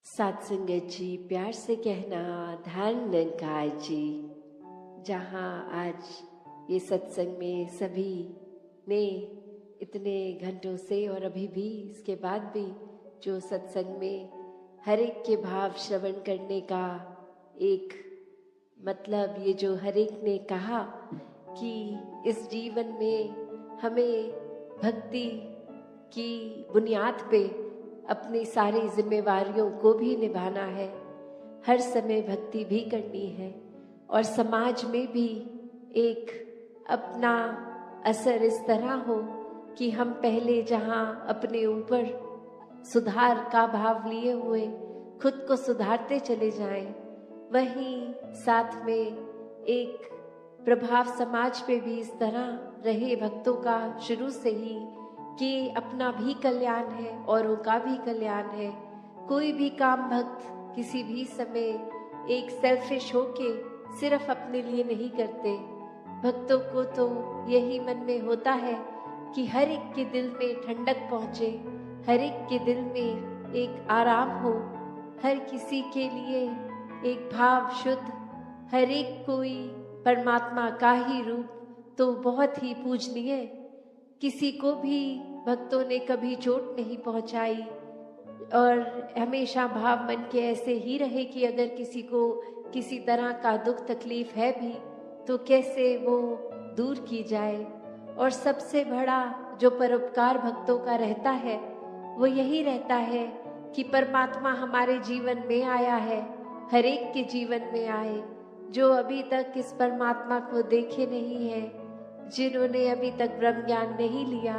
सात संगत जी, प्यार से कहना ध्यान निरंकार जी। जहाँ आज ये सत्संग में सभी ने इतने घंटों से और अभी भी इसके बाद भी जो सत्संग में हर एक के भाव श्रवण करने का एक मतलब, ये जो हर एक ने कहा कि इस जीवन में हमें भक्ति की बुनियाद पे अपनी सारी जिम्मेवारियों को भी निभाना है, हर समय भक्ति भी करनी है और समाज में भी एक अपना असर इस तरह हो कि हम पहले जहाँ अपने ऊपर सुधार का भाव लिए हुए खुद को सुधारते चले जाएं, वहीं साथ में एक प्रभाव समाज पे भी इस तरह रहे भक्तों का शुरू से ही कि अपना भी कल्याण है, औरों का भी कल्याण है। कोई भी काम भक्त किसी भी समय एक सेल्फिश होके सिर्फ अपने लिए नहीं करते। भक्तों को तो यही मन में होता है कि हर एक के दिल में ठंडक पहुँचे, हर एक के दिल में एक आराम हो, हर किसी के लिए एक भाव शुद्ध, हर एक कोई परमात्मा का ही रूप तो बहुत ही पूजनीय। किसी को भी भक्तों ने कभी चोट नहीं पहुंचाई और हमेशा भाव मन के ऐसे ही रहे कि अगर किसी को किसी तरह का दुख तकलीफ है भी तो कैसे वो दूर की जाए। और सबसे बड़ा जो परोपकार भक्तों का रहता है वो यही रहता है कि परमात्मा हमारे जीवन में आया है, हर एक के जीवन में आए। जो अभी तक इस परमात्मा को देखे नहीं है, जिन्होंने अभी तक ब्रह्म ज्ञान नहीं लिया,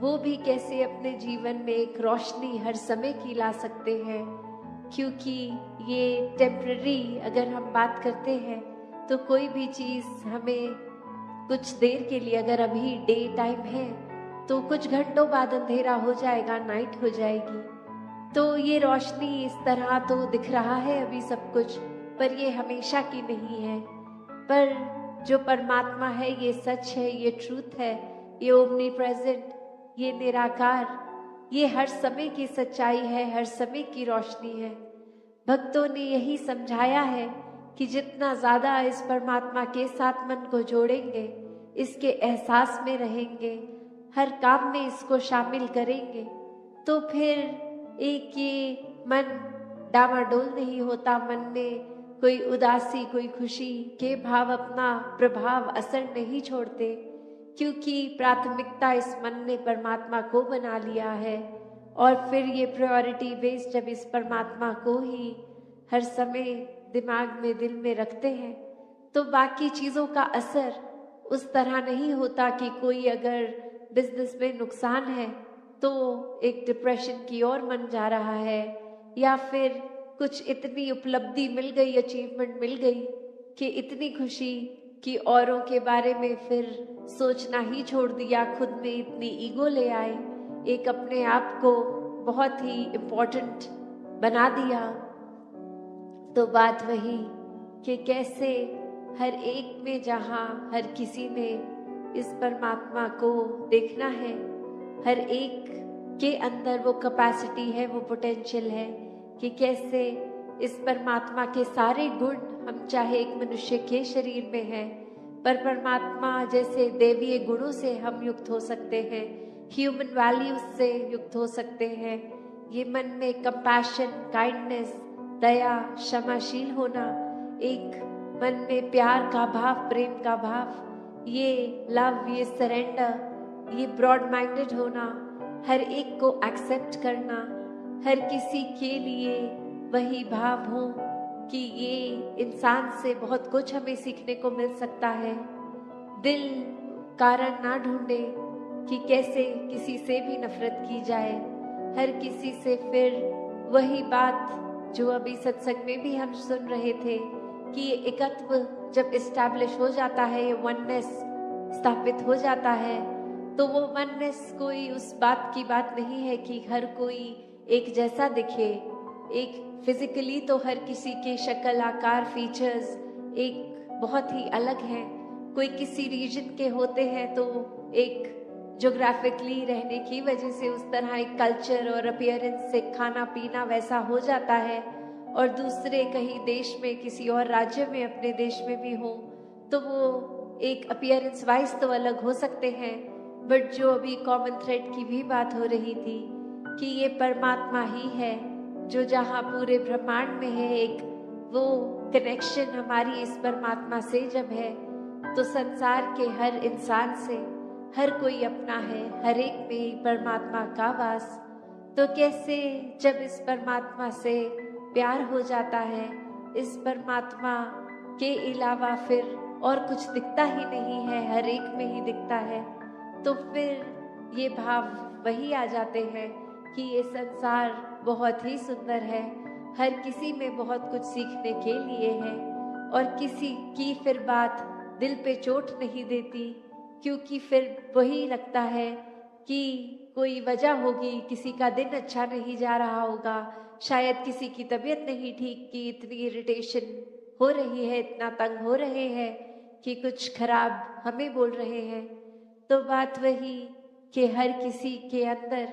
वो भी कैसे अपने जीवन में एक रोशनी हर समय की ला सकते हैं। क्योंकि ये टेम्पररी अगर हम बात करते हैं तो कोई भी चीज़ हमें कुछ देर के लिए, अगर अभी डे टाइम है तो कुछ घंटों बाद अंधेरा हो जाएगा, नाइट हो जाएगी। तो ये रोशनी इस तरह तो दिख रहा है अभी सब कुछ, पर ये हमेशा की नहीं है। पर जो परमात्मा है ये सच है, ये ट्रूथ है, ये ओमनी प्रेजेंट, ये निराकार, ये हर समय की सच्चाई है, हर समय की रोशनी है। भक्तों ने यही समझाया है कि जितना ज़्यादा इस परमात्मा के साथ मन को जोड़ेंगे, इसके एहसास में रहेंगे, हर काम में इसको शामिल करेंगे, तो फिर एक ये मन डामाडोल नहीं होता, मन में कोई उदासी, कोई खुशी के भाव अपना प्रभाव असर नहीं छोड़ते। क्योंकि प्राथमिकता इस मन ने परमात्मा को बना लिया है और फिर ये प्रायोरिटी बेस्ड जब इस परमात्मा को ही हर समय दिमाग में, दिल में रखते हैं, तो बाकी चीज़ों का असर उस तरह नहीं होता कि कोई अगर बिजनेस में नुकसान है तो एक डिप्रेशन की ओर मन जा रहा है, या फिर कुछ इतनी उपलब्धि मिल गई, अचीवमेंट मिल गई कि इतनी खुशी कि औरों के बारे में फिर सोचना ही छोड़ दिया, खुद में इतनी ईगो ले आए, एक अपने आप को बहुत ही इम्पोर्टेंट बना दिया। तो बात वही कि कैसे हर एक में, जहाँ हर किसी ने इस परमात्मा को देखना है, हर एक के अंदर वो कैपेसिटी है, वो पोटेंशियल है कि कैसे इस परमात्मा के सारे गुण, हम चाहे एक मनुष्य के शरीर में हैं पर परमात्मा जैसे देवीय गुणों से हम युक्त हो सकते हैं, ह्यूमन वैल्यूज से युक्त हो सकते हैं। ये मन में कंपैशन, काइंडनेस, दया, क्षमाशील होना, एक मन में प्यार का भाव, प्रेम का भाव, ये लव, ये सरेंडर, ये ब्रॉड माइंडेड होना, हर एक को एक्सेप्ट करना, हर किसी के लिए वही भाव हो कि ये इंसान से बहुत कुछ हमें सीखने को मिल सकता है। दिल कारण ना ढूंढे कि कैसे किसी से भी नफरत की जाए, हर किसी से फिर वही बात जो अभी सत्संग में भी हम सुन रहे थे कि ये एकत्व जब इस्टेब्लिश हो जाता है, ये वननेस स्थापित हो जाता है, तो वो वननेस कोई उस बात की बात नहीं है कि हर कोई एक जैसा दिखे। एक फिजिकली तो हर किसी के शक्ल, आकार, फीचर्स एक बहुत ही अलग हैं। कोई किसी रीजन के होते हैं तो एक ज्योग्राफिकली रहने की वजह से उस तरह एक कल्चर और अपीयरेंस से खाना पीना वैसा हो जाता है, और दूसरे कहीं देश में किसी और राज्य में अपने देश में भी हो तो वो एक अपीयरेंस वाइज तो अलग हो सकते हैं, बट जो अभी कॉमन थ्रेड की भी बात हो रही थी कि ये परमात्मा ही है जो जहाँ पूरे ब्रह्मांड में है, एक वो कनेक्शन हमारी इस परमात्मा से जब है तो संसार के हर इंसान से हर कोई अपना है, हर एक में ही परमात्मा का वास। तो कैसे जब इस परमात्मा से प्यार हो जाता है, इस परमात्मा के अलावा फिर और कुछ दिखता ही नहीं है, हर एक में ही दिखता है, तो फिर ये भाव वही आ जाते हैं कि ये संसार बहुत ही सुंदर है, हर किसी में बहुत कुछ सीखने के लिए है, और किसी की फिर बात दिल पे चोट नहीं देती, क्योंकि फिर वही लगता है कि कोई वजह होगी, किसी का दिन अच्छा नहीं जा रहा होगा, शायद किसी की तबीयत नहीं ठीक कि इतनी इरिटेशन हो रही है, इतना तंग हो रहे हैं कि कुछ खराब हमें बोल रहे हैं। तो बात वही कि हर किसी के अंदर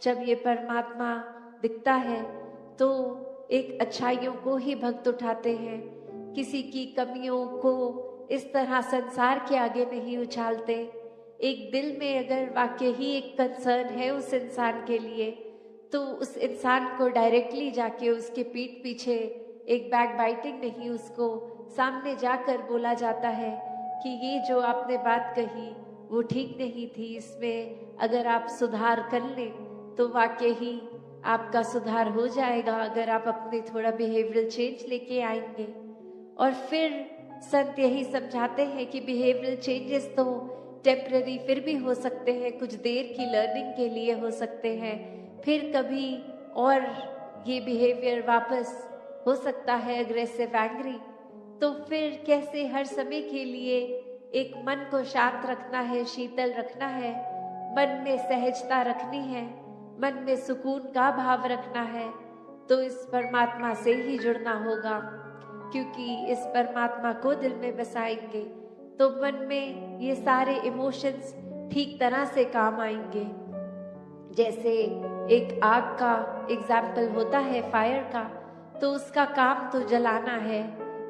जब ये परमात्मा दिखता है तो एक अच्छाइयों को ही भक्त उठाते हैं, किसी की कमियों को इस तरह संसार के आगे नहीं उछालते। एक दिल में अगर वाकई ही एक कंसर्न है उस इंसान के लिए तो उस इंसान को डायरेक्टली जाके उसके पीठ पीछे एक बैक बाइटिंग नहीं, उसको सामने जाकर बोला जाता है कि ये जो आपने बात कही वो ठीक नहीं थी, इसमें अगर आप सुधार कर लें तो वाकई ही आपका सुधार हो जाएगा, अगर आप अपने थोड़ा बिहेवियरल चेंज लेके आएंगे। और फिर संत यही समझाते हैं कि बिहेवियरल चेंजेस तो टेम्पररी फिर भी हो सकते हैं, कुछ देर की लर्निंग के लिए हो सकते हैं, फिर कभी और ये बिहेवियर वापस हो सकता है अग्रेसिव एंग्री। तो फिर कैसे हर समय के लिए एक मन को शांत रखना है, शीतल रखना है, मन में सहजता रखनी है, मन में सुकून का भाव रखना है, तो इस परमात्मा से ही जुड़ना होगा, क्योंकि इस परमात्मा को दिल में बसाएंगे तो मन में ये सारे इमोशंस ठीक तरह से काम आएंगे। जैसे एक आग का एग्जाम्पल होता है फायर का, तो उसका काम तो जलाना है,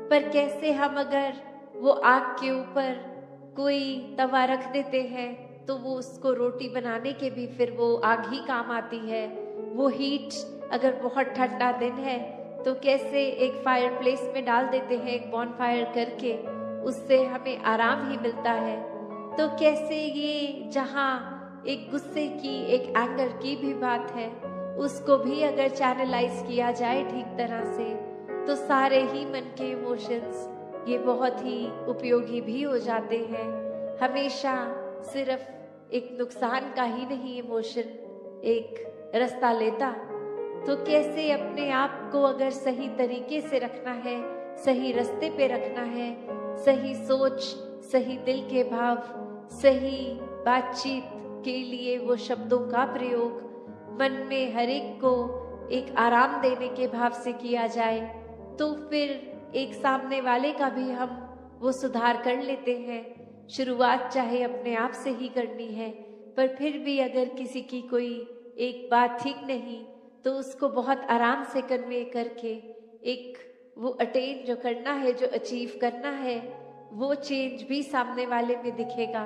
पर कैसे हम अगर वो आग के ऊपर कोई तवा रख देते हैं तो वो उसको रोटी बनाने के भी फिर वो आग ही काम आती है। वो हीट अगर बहुत ठंडा दिन है तो कैसे एक फायर प्लेस में डाल देते हैं, एक बॉन फायर करके, उससे हमें आराम ही मिलता है। तो कैसे ये जहाँ एक गुस्से की, एक एंगर की भी बात है, उसको भी अगर चैनलाइज किया जाए ठीक तरह से तो सारे ही मन के इमोशंस ये बहुत ही उपयोगी भी हो जाते हैं। हमेशा सिर्फ एक नुकसान का ही नहीं इमोशन एक रास्ता लेता, तो कैसे अपने आप को अगर सही तरीके से रखना है, सही रास्ते पे रखना है, सही सोच, सही दिल के भाव, सही बातचीत के लिए वो शब्दों का प्रयोग मन में हर एक को एक आराम देने के भाव से किया जाए, तो फिर एक सामने वाले का भी हम वो सुधार कर लेते हैं। शुरुआत चाहे अपने आप से ही करनी है, पर फिर भी अगर किसी की कोई एक बात ठीक नहीं तो उसको बहुत आराम से कन्वे करके एक वो अटेन जो करना है, जो अचीव करना है, वो चेंज भी सामने वाले में दिखेगा।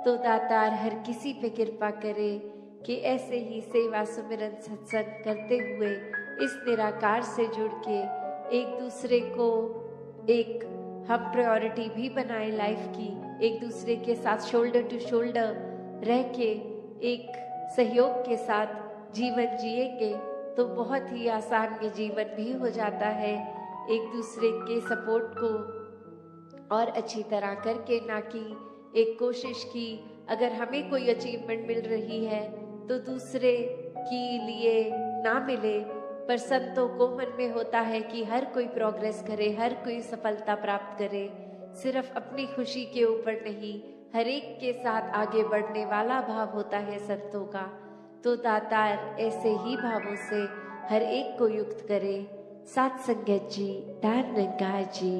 तो दातार हर किसी पे कृपा करे कि ऐसे ही सेवा सुमिरन सत्संग करते हुए इस निराकार से जुड़ के एक दूसरे को एक हम प्रायोरिटी भी बनाए लाइफ की, एक दूसरे के साथ शोल्डर टू शोल्डर रह के एक सहयोग के साथ जीवन जिएंगे तो बहुत ही आसान ये जीवन भी हो जाता है। एक दूसरे के सपोर्ट को और अच्छी तरह करके, ना कि एक कोशिश की अगर हमें कोई अचीवमेंट मिल रही है तो दूसरे के लिए ना मिले, पर संतों को मन में होता है कि हर कोई प्रोग्रेस करे, हर कोई सफलता प्राप्त करे, सिर्फ अपनी खुशी के ऊपर नहीं, हर एक के साथ आगे बढ़ने वाला भाव होता है संतों का। तो दातार ऐसे ही भावों से हर एक को युक्त करे। सात संगत जी, धन निरंकार जी।